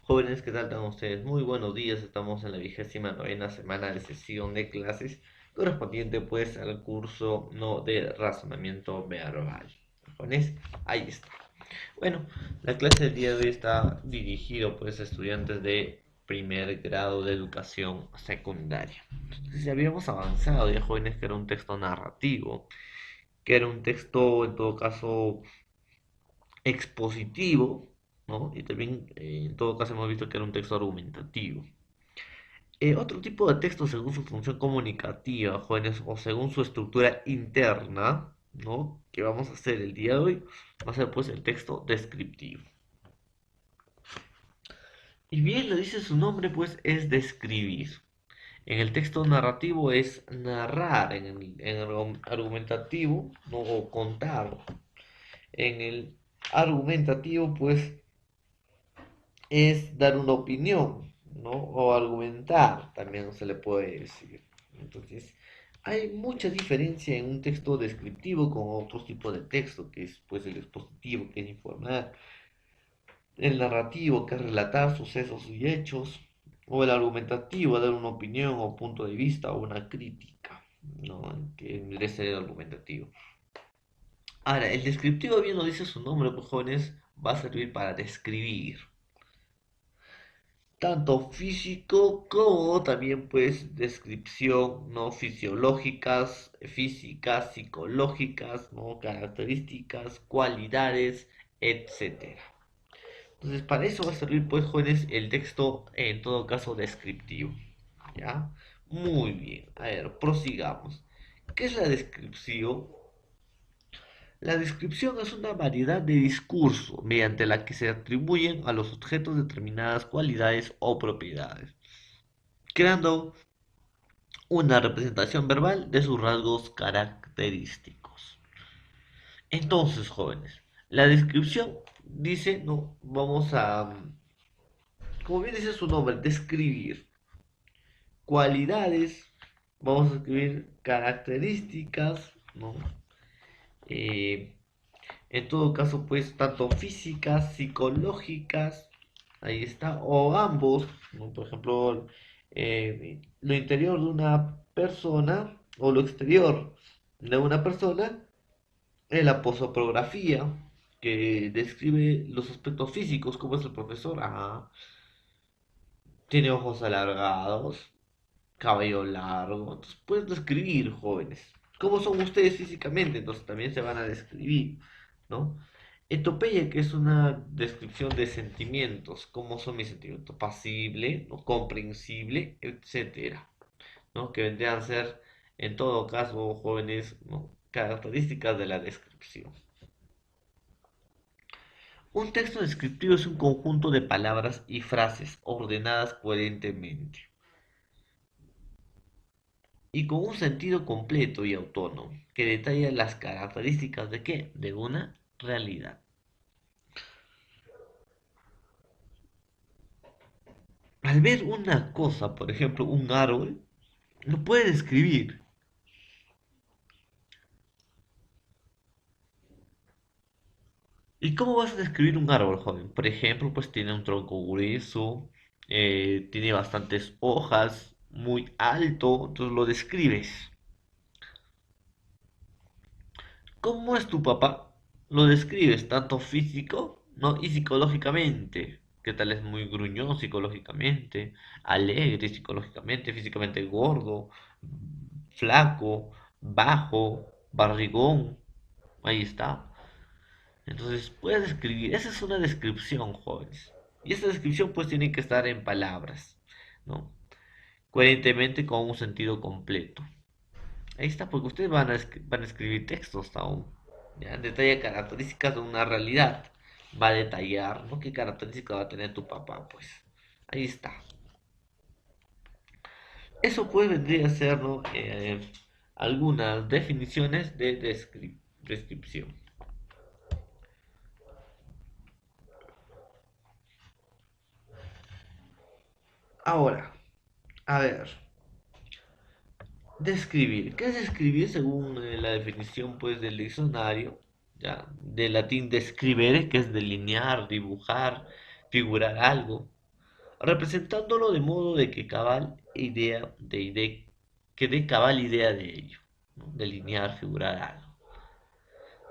Jóvenes, ¿qué tal están ustedes? Muy buenos días, estamos en la 29ª semana de sesión de clases correspondiente pues al curso no de razonamiento verbal. Jóvenes, ahí está. Bueno, la clase del día de hoy está dirigido pues a estudiantes de primer grado de educación secundaria. Entonces ya habíamos avanzado ya jóvenes que era un texto narrativo, que era un texto en todo caso expositivo, ¿no? Y también, en todo caso, hemos visto que era un texto argumentativo. Otro tipo de texto, según su función comunicativa, jóvenes, o según su estructura interna, ¿no? Que vamos a hacer el día de hoy, va a ser pues el texto descriptivo. Y bien lo dice su nombre, pues es describir. En el texto narrativo es narrar, en el argumentativo, ¿no? O contar. En el argumentativo, pues es dar una opinión, ¿no? O argumentar, también se le puede decir. Entonces, hay mucha diferencia en un texto descriptivo con otros tipos de texto, que es pues el expositivo, que es informar, el narrativo, que es relatar sucesos y hechos, o el argumentativo, dar una opinión o punto de vista o una crítica, ¿no? Que merece el argumentativo. Ahora, el descriptivo, bien lo dice su nombre, pues jóvenes, va a servir para describir tanto físico como también pues descripción no fisiológicas, físicas, psicológicas, no características, cualidades, etcétera. Entonces para eso va a servir pues jóvenes el texto en todo caso descriptivo, ¿ya? Muy bien, a ver, prosigamos. ¿Qué es la descripción? La descripción es una variedad de discurso mediante la que se atribuyen a los objetos determinadas cualidades o propiedades, creando una representación verbal de sus rasgos característicos. Entonces, jóvenes, la descripción dice, no, vamos a, como bien dice su nombre, describir cualidades, vamos a escribir características, ¿no? Eh, En todo caso, pues, tanto físicas, psicológicas, ahí está, o ambos, ¿no? Por ejemplo, lo interior de una persona o lo exterior de una persona, la posopografía, que describe los aspectos físicos, como es el profesor, tiene ojos alargados, cabello largo, entonces puedes describir, jóvenes, cómo son ustedes físicamente, entonces también se van a describir, ¿no? Etopeya, que es una descripción de sentimientos, cómo son mis sentimientos, pasible, ¿no? Comprensible, etcétera, ¿no? Que vendrían a ser, en todo caso, jóvenes, ¿no? Características de la descripción. Un texto descriptivo es un conjunto de palabras y frases ordenadas coherentemente y con un sentido completo y autónomo, que detalla las características de qué? De una realidad. Al ver una cosa, por ejemplo, un árbol, lo puede describir. ¿Y cómo vas a describir un árbol, joven? Por ejemplo, pues tiene un tronco grueso, tiene bastantes hojas, muy alto, entonces lo describes. ¿Cómo es tu papá? Lo describes tanto físico, ¿no? Y psicológicamente. ¿Qué tal es muy gruñón psicológicamente? Alegre psicológicamente, físicamente gordo, flaco, bajo, barrigón. Ahí está. Entonces, puedes describir. Esa es una descripción, jóvenes. Y esa descripción pues tiene que estar en palabras, ¿no? Coherentemente con un sentido completo. Ahí está, porque ustedes van a escribir textos aún. ¿Ya? Detalla características de una realidad. Va a detallar, ¿no? ¿Qué características va a tener tu papá? Pues ahí está. Eso pues vendría a ser, ¿no? Algunas definiciones de descripción. Ahora, a ver, describir. ¿Qué es describir según la definición pues del diccionario? ¿Ya? Del latín describere, que es delinear, dibujar, figurar algo. representándolo de modo de que que dé cabal idea de ello, ¿no? Delinear, figurar algo.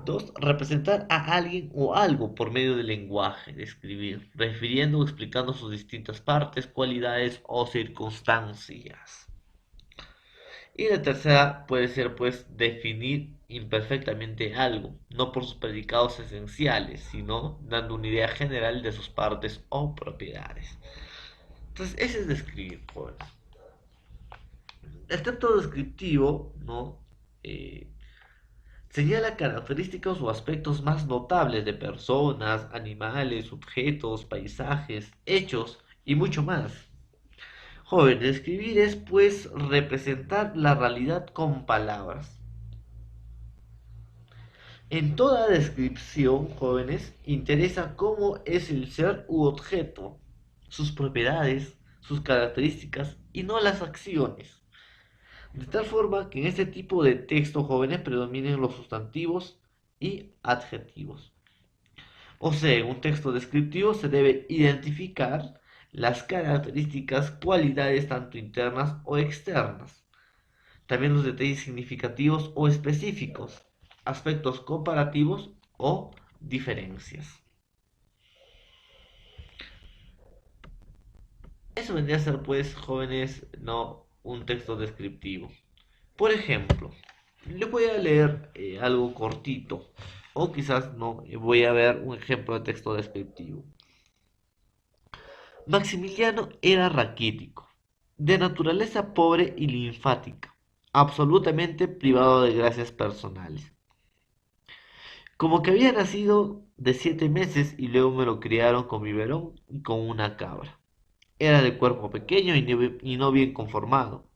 Dos, representar a alguien o algo por medio del lenguaje, describir, refiriendo o explicando sus distintas partes, cualidades o circunstancias. Y la tercera puede ser pues definir imperfectamente algo, no por sus predicados esenciales, sino dando una idea general de sus partes o propiedades. Entonces, ese es describir, jóvenes. El texto descriptivo, ¿no? Eh, Señala características o aspectos más notables de personas, animales, objetos, paisajes, hechos y mucho más. Joven, describir es pues representar la realidad con palabras. En toda descripción, jóvenes, interesa cómo es el ser u objeto, sus propiedades, sus características y no las acciones. De tal forma que en este tipo de texto, jóvenes, predominen los sustantivos y adjetivos. O sea, en un texto descriptivo se debe identificar las características, cualidades tanto internas o externas, también los detalles significativos o específicos, aspectos comparativos o diferencias. Eso vendría a ser, pues, jóvenes, no un texto descriptivo. Por ejemplo, le voy a leer algo cortito, o quizás no, voy a ver un ejemplo de texto descriptivo. Maximiliano era raquítico, de naturaleza pobre y linfática, absolutamente privado de gracias personales. Como que había nacido de 7 meses y luego me lo criaron con biberón y con una cabra. Era de cuerpo pequeño y no bien conformado,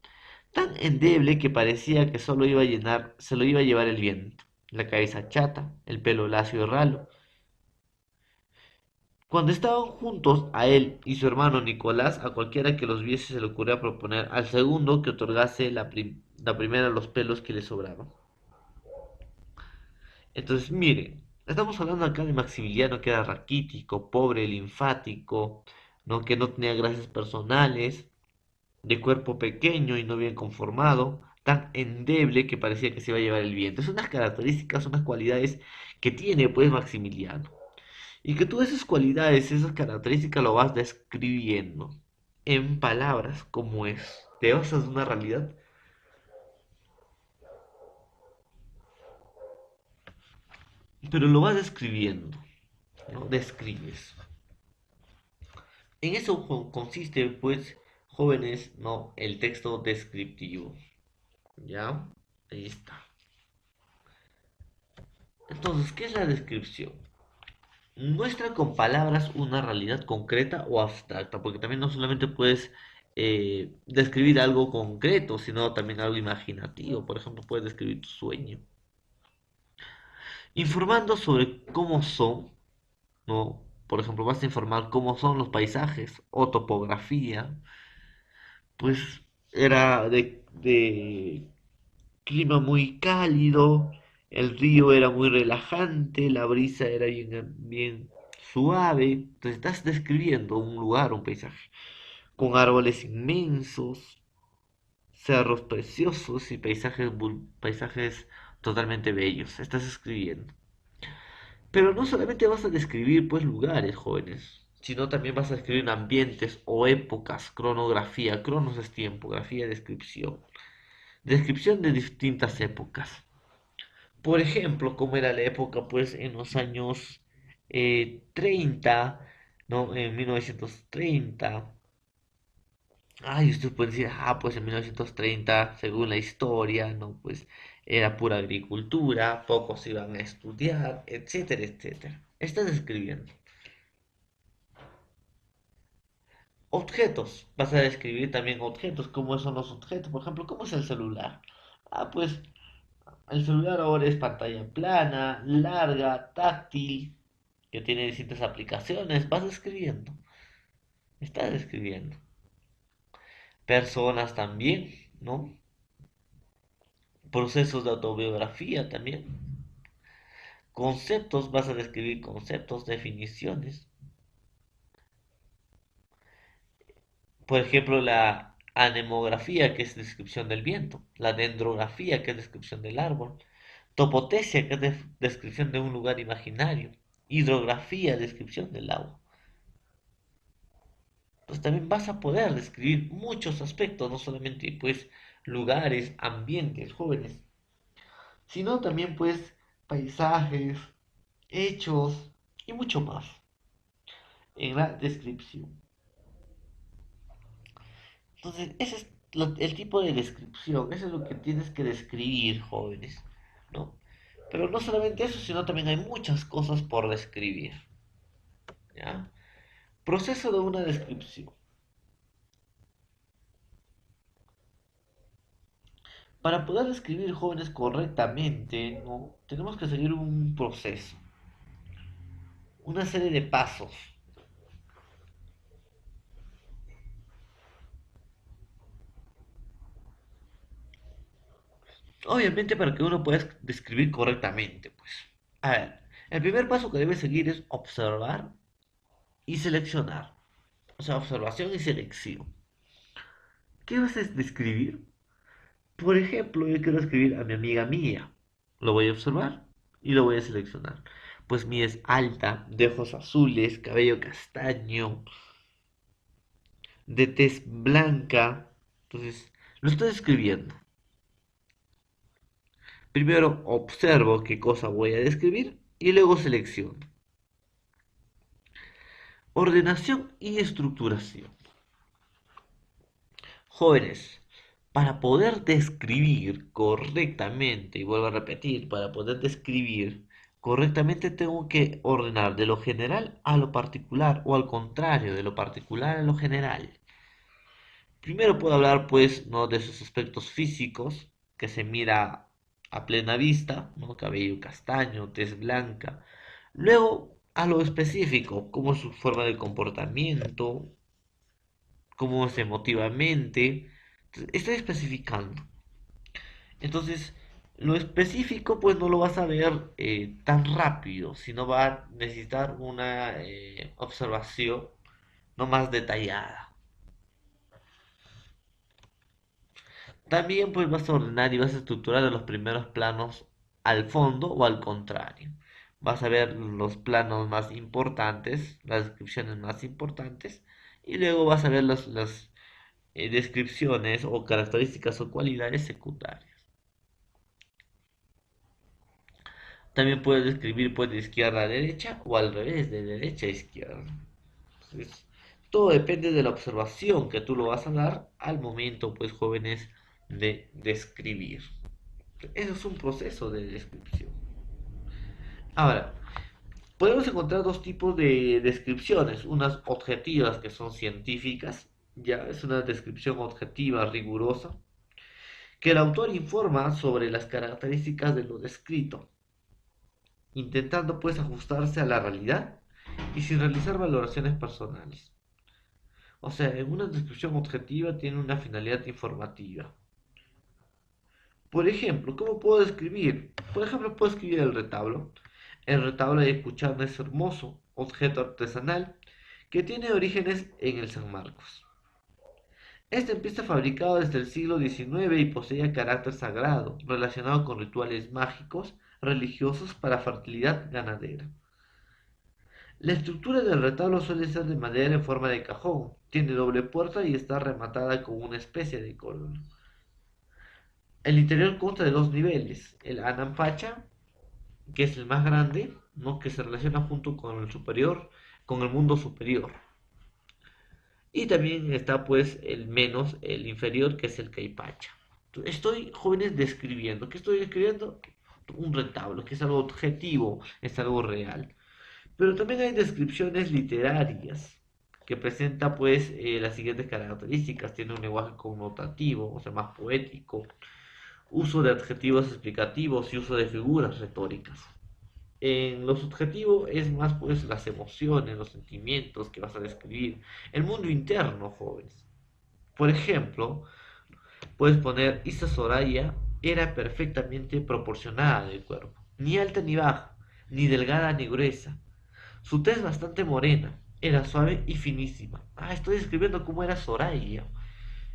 tan endeble que parecía que solo iba a llenar, se lo iba a llevar el viento, la cabeza chata, el pelo lacio y ralo. Cuando estaban juntos a él y su hermano Nicolás, a cualquiera que los viese se le ocurría proponer al segundo que otorgase la primera los pelos que le sobraban. Entonces, miren, estamos hablando acá de Maximiliano que era raquítico, pobre, linfático, ¿no? Que no tenía gracias personales, de cuerpo pequeño y no bien conformado, tan endeble que parecía que se iba a llevar el viento. Son unas características, unas cualidades que tiene pues Maximiliano. Y que tú esas cualidades, esas características lo vas describiendo en palabras como es. Te basas en una realidad, pero lo vas describiendo, ¿no? Describes. En eso consiste, pues, jóvenes, ¿no? El texto descriptivo. ¿Ya? Ahí está. Entonces, ¿qué es la descripción? Muestra con palabras una realidad concreta o abstracta, porque también no solamente puedes describir algo concreto, sino también algo imaginativo. Por ejemplo, puedes describir tu sueño. Informando sobre cómo son, ¿no? Por ejemplo, vas a informar cómo son los paisajes o topografía, pues era de clima muy cálido, el río era muy relajante, la brisa era bien suave. Entonces estás describiendo un lugar, un paisaje, con árboles inmensos, cerros preciosos y paisajes totalmente bellos. Estás escribiendo. Pero no solamente vas a describir pues lugares, jóvenes, sino también vas a describir ambientes o épocas, cronografía. Cronos es tiempo, grafía descripción. Descripción de distintas épocas. Por ejemplo, cómo era la época pues en los años 30, ¿no? En 1930. Ay, usted puede decir, pues en 1930, según la historia, ¿no? Pues era pura agricultura, pocos iban a estudiar, etcétera, etcétera. Estás escribiendo. Objetos. Vas a describir también objetos. ¿Cómo son los objetos? Por ejemplo, ¿cómo es el celular? Pues el celular ahora es pantalla plana, larga, táctil, que tiene distintas aplicaciones. Vas escribiendo. Estás escribiendo. Personas también, ¿no? Procesos de autobiografía también. Conceptos, vas a describir conceptos, definiciones. Por ejemplo, la anemografía, que es descripción del viento, la dendrografía, que es descripción del árbol, topotesia, que es descripción de un lugar imaginario, hidrografía, descripción del agua. Pues también vas a poder describir muchos aspectos, no solamente pues lugares, ambientes, jóvenes, sino también pues paisajes, hechos y mucho más en la descripción. Entonces, ese es el tipo de descripción, eso es lo que tienes que describir, jóvenes, ¿no? Pero no solamente eso, sino también hay muchas cosas por describir, ¿ya? Proceso de una descripción. Para poder describir jóvenes correctamente, ¿no? Tenemos que seguir un proceso, una serie de pasos. Obviamente para que uno pueda describir correctamente, pues. A ver, el primer paso que debe seguir es observar y seleccionar. O sea, observación y selección. ¿Qué vas a describir? Por ejemplo, yo quiero escribir a mi amiga Mía. Lo voy a observar y lo voy a seleccionar. Pues Mía es alta, de ojos azules, cabello castaño, de tez blanca. Entonces, lo estoy escribiendo. Primero observo qué cosa voy a describir y luego selecciono. Ordenación y estructuración. Jóvenes, para poder describir correctamente, y vuelvo a repetir, para poder describir correctamente tengo que ordenar de lo general a lo particular o al contrario, de lo particular a lo general. Primero puedo hablar pues no de sus aspectos físicos que se mira a plena vista, ¿no? Cabello castaño, tez blanca. Luego a lo específico, como su forma de comportamiento, cómo es emotivamente. Estoy especificando. Entonces, lo específico pues no lo vas a ver tan rápido, sino va a necesitar una observación no más detallada. También pues vas a ordenar y vas a estructurar de los primeros planos al fondo o al contrario. Vas a ver los planos más importantes, las descripciones más importantes, y luego vas a ver las descripciones o características o cualidades secundarias. También puedes escribir pues de izquierda a derecha o al revés, de derecha a izquierda. Entonces, todo depende de la observación que tú lo vas a dar al momento, pues jóvenes, de describir. Eso es un proceso de descripción. Ahora, podemos encontrar dos tipos de descripciones, unas objetivas que son científicas, ya es una descripción objetiva rigurosa, que el autor informa sobre las características de lo descrito, intentando pues ajustarse a la realidad y sin realizar valoraciones personales. O sea, en una descripción objetiva tiene una finalidad informativa. Por ejemplo, ¿cómo puedo describir? Por ejemplo, puedo escribir el retablo. El retablo de Puchana es hermoso, objeto artesanal, que tiene orígenes en el San Marcos. Este empieza fabricado desde el siglo XIX y poseía carácter sagrado, relacionado con rituales mágicos, religiosos para fertilidad ganadera. La estructura del retablo suele ser de madera en forma de cajón, tiene doble puerta y está rematada con una especie de corona. El interior consta de dos niveles, el Anampacha, que es el más grande, ¿no? Que se relaciona junto con el superior, con el mundo superior. Y también está pues el menos, el inferior, que es el Caipacha. Estoy, jóvenes, describiendo. ¿Qué estoy describiendo? Un retablo, que es algo objetivo, es algo real. Pero también hay descripciones literarias que presenta pues las siguientes características. Tiene un lenguaje connotativo, o sea, más poético, uso de adjetivos explicativos y uso de figuras retóricas. En lo subjetivo es más pues las emociones, los sentimientos que vas a describir, el mundo interno, jóvenes. Por ejemplo, puedes poner Isa Soraya era perfectamente proporcionada de cuerpo, ni alta ni baja, ni delgada ni gruesa. Su tez bastante morena, era suave y finísima. Ah, estoy describiendo cómo era Soraya.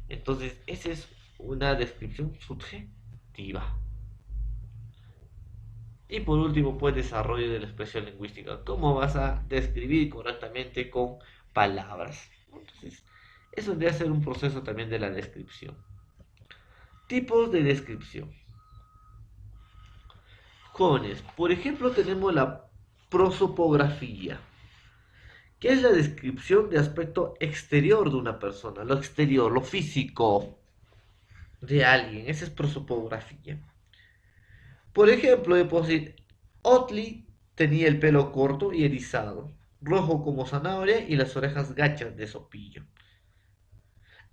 Entonces, esa es una descripción subjetiva. Y por último, pues desarrollo de la expresión lingüística. ¿Cómo vas a describir correctamente con palabras? Entonces, eso debe ser un proceso también de la descripción. Tipos de descripción. Jóvenes, por ejemplo, tenemos la prosopografía, que es la descripción de aspecto exterior de una persona, lo exterior, lo físico de alguien. Esa es prosopografía. Por ejemplo, Otley tenía el pelo corto y erizado, rojo como zanahoria y las orejas gachas de sopillo.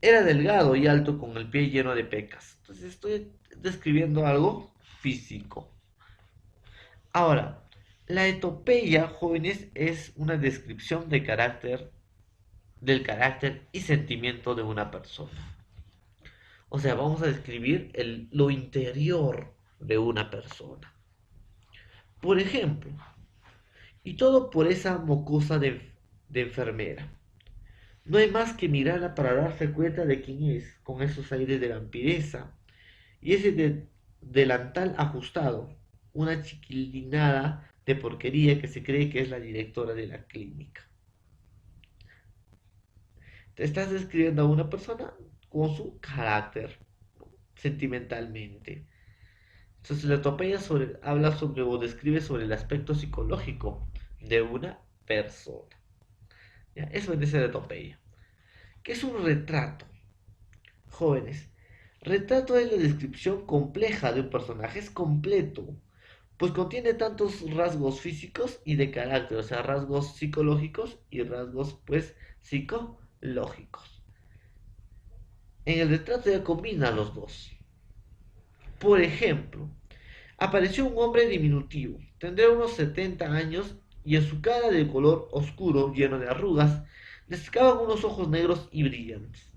Era delgado y alto con el pie lleno de pecas. Entonces estoy describiendo algo físico. Ahora, la etopeya, jóvenes, es una descripción del carácter y sentimiento de una persona. O sea, vamos a describir lo interior de una persona. Por ejemplo, y todo por esa mocosa de enfermera. No hay más que mirarla para darse cuenta de quién es, con esos aires de vampireza y ese delantal ajustado, una chiquilinada de porquería que se cree que es la directora de la clínica. Te estás describiendo a una persona con su carácter, sentimentalmente. Entonces la epopeya habla sobre o describe sobre el aspecto psicológico de una persona. ¿Ya? Eso es la epopeya. ¿Qué es un retrato? Jóvenes, retrato es la descripción compleja de un personaje, es completo, pues contiene tantos rasgos físicos y de carácter, o sea, rasgos psicológicos y rasgos, pues, psicológicos. En el retrato ya combina los dos. Por ejemplo, apareció un hombre diminutivo, tendría unos 70 años y en su cara de color oscuro, lleno de arrugas, destacaban unos ojos negros y brillantes.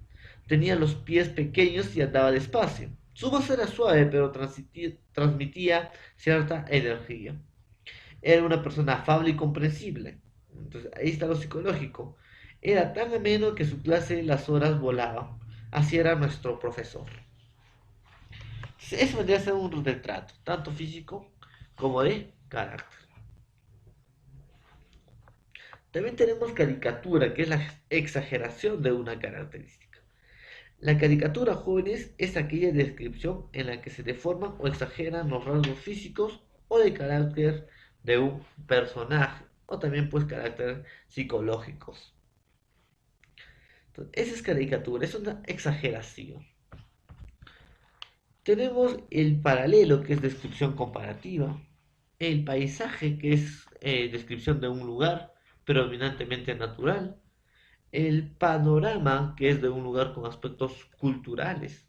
Tenía los pies pequeños y andaba despacio. Su voz era suave, pero transmitía cierta energía. Era una persona afable y comprensible. Entonces, ahí está lo psicológico. Era tan ameno que su clase las horas volaban. Así era nuestro profesor. Eso vendría a ser un retrato, tanto físico como de carácter. También tenemos caricatura, que es la exageración de una característica. La caricatura, jóvenes, es aquella descripción en la que se deforman o exageran los rasgos físicos o de carácter de un personaje, o también pues carácter psicológicos. Entonces, esa es caricatura, es una exageración. Tenemos el paralelo, que es descripción comparativa, el paisaje, que es descripción de un lugar predominantemente natural, el panorama, que es de un lugar con aspectos culturales,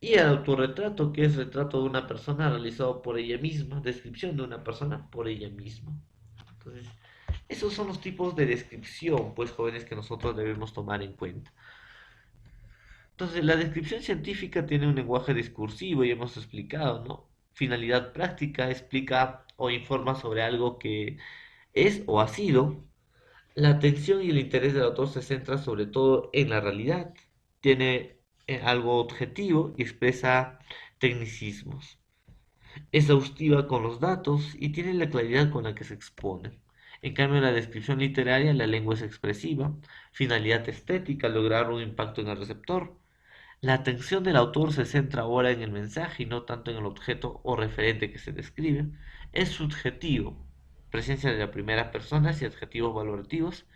y el autorretrato, que es retrato de una persona realizado por ella misma, descripción de una persona por ella misma. Entonces, esos son los tipos de descripción, pues jóvenes, que nosotros debemos tomar en cuenta. Entonces, la descripción científica tiene un lenguaje discursivo, y hemos explicado, ¿no? Finalidad práctica, explica o informa sobre algo que es o ha sido. La atención y el interés del autor se centra sobre todo en la realidad. Tiene algo objetivo y expresa tecnicismos. Es exhaustiva con los datos y tiene la claridad con la que se expone. En cambio, en la descripción literaria, la lengua es expresiva, finalidad estética, lograr un impacto en el receptor. La atención del autor se centra ahora en el mensaje y no tanto en el objeto o referente que se describe. Es subjetivo, presencia de la primera persona y adjetivos valorativos,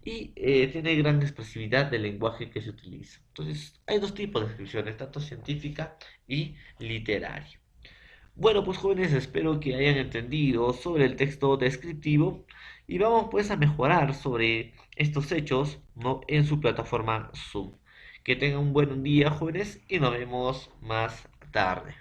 y tiene gran expresividad del lenguaje que se utiliza. Entonces, hay dos tipos de descripciones, tanto científica y literaria. Bueno, pues jóvenes, espero que hayan entendido sobre el texto descriptivo y vamos pues a mejorar sobre estos hechos, ¿no? En su plataforma Zoom. Que tengan un buen día, jóvenes, y nos vemos más tarde.